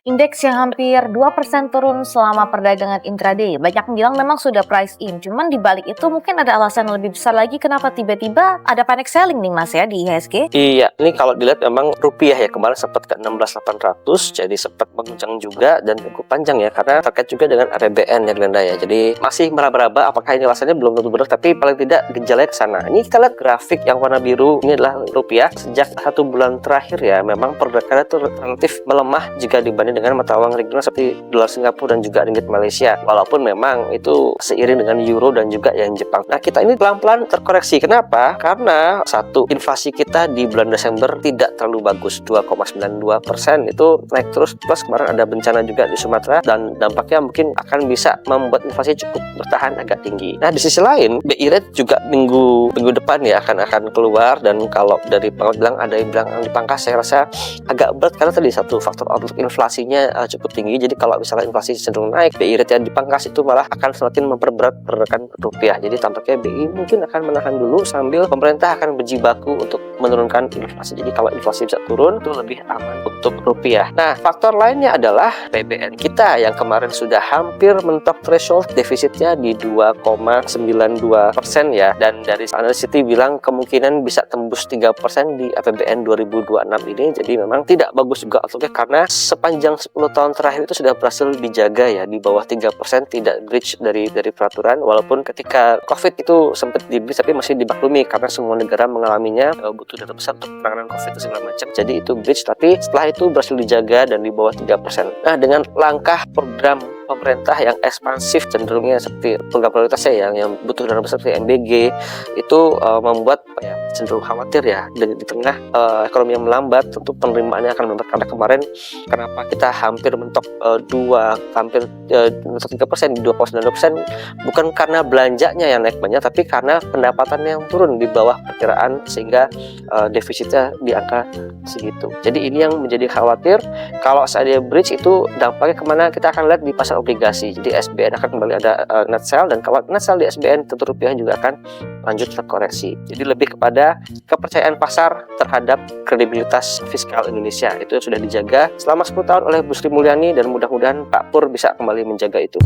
Indeks yang hampir 2% turun selama perdagangan intraday. Banyak yang bilang memang sudah price in, cuman di balik itu mungkin ada alasan lebih besar lagi kenapa tiba-tiba ada panic selling nih Mas ya di IHSG. Iya, ini kalau dilihat memang rupiah ya kemarin sempat ke 16.800, jadi sempat menguncang juga dan cukup panjang ya karena terkait juga dengan RBN ya Glenda ya. Jadi masih meraba-raba apakah ini alasannya belum tentu benar, tapi paling tidak gejalanya ke sana. Ini kita lihat grafik yang warna biru, ini adalah rupiah sejak 1 bulan terakhir ya, memang pergerakannya itu relatif melemah jika dibanding dengan mata uang regional seperti dolar Singapura dan juga ringgit Malaysia. Walaupun memang itu seiring dengan euro dan juga yang Jepang. Nah, kita ini pelan-pelan terkoreksi. Kenapa? Karena satu, inflasi kita di bulan Desember tidak terlalu bagus, 2,92%, itu naik terus, plus kemarin ada bencana juga di Sumatera dan dampaknya mungkin akan bisa membuat inflasi cukup bertahan agak tinggi. Nah, di sisi lain BI rate juga minggu depan ya akan keluar, dan kalau dari pengamat bilang ada yang bilang dipangkas, saya rasa agak berat karena tadi satu faktor outlook inflasinya cukup tinggi. Jadi kalau misalnya inflasi cenderung naik, BI rate yang dipangkas itu malah akan semakin memperberat pergerakan rupiah. Jadi tampaknya BI mungkin akan menahan dulu sambil pemerintah akan berjibaku untuk menurunkan inflasi. Jadi kalau inflasi bisa turun itu lebih aman untuk rupiah. Nah, faktor lainnya adalah PBN kita yang kemarin sudah hampir mentok threshold defisitnya di 2,92% ya, dan dari analis Citi bilang kemungkinan bisa tembus 3% di APBN 2026 ini. Jadi memang tidak bagus juga outlooknya karena sepanjang 10 tahun terakhir itu sudah berhasil dijaga ya di bawah 3%, tidak breach dari peraturan, walaupun ketika COVID itu sempat di breach tapi masih dimaklumi karena semua negara mengalaminya, butuh dana besar untuk penanganan COVID itu segala macam. Jadi itu breach, tapi setelah itu berhasil dijaga dan di bawah 3%. Nah, dengan langkah program pemerintah yang ekspansif cenderungnya seperti program prioritasnya yang butuh dana besar seperti MBG itu membuat cenderung khawatir ya di tengah ekonomi yang melambat, tentu penerimaannya akan melambat. Karena kemarin kenapa kita hampir mentok 3% di 2,9%, bukan karena belanjanya yang naik banyak, tapi karena pendapatannya yang turun di bawah perkiraan sehingga defisitnya di angka segitu. Jadi ini yang menjadi khawatir. Kalau saya bridge itu dampaknya kemana, kita akan lihat di pasar obligasi. Jadi SBN akan kembali ada net sell, dan kalau net sell di SBN tentu rupiah juga akan lanjut terkoreksi. Jadi lebih kepada kepercayaan pasar terhadap kredibilitas fiskal Indonesia itu sudah dijaga selama 10 tahun oleh Bu Sri Mulyani, dan mudah-mudahan Pak Pur bisa kembali menjaga itu.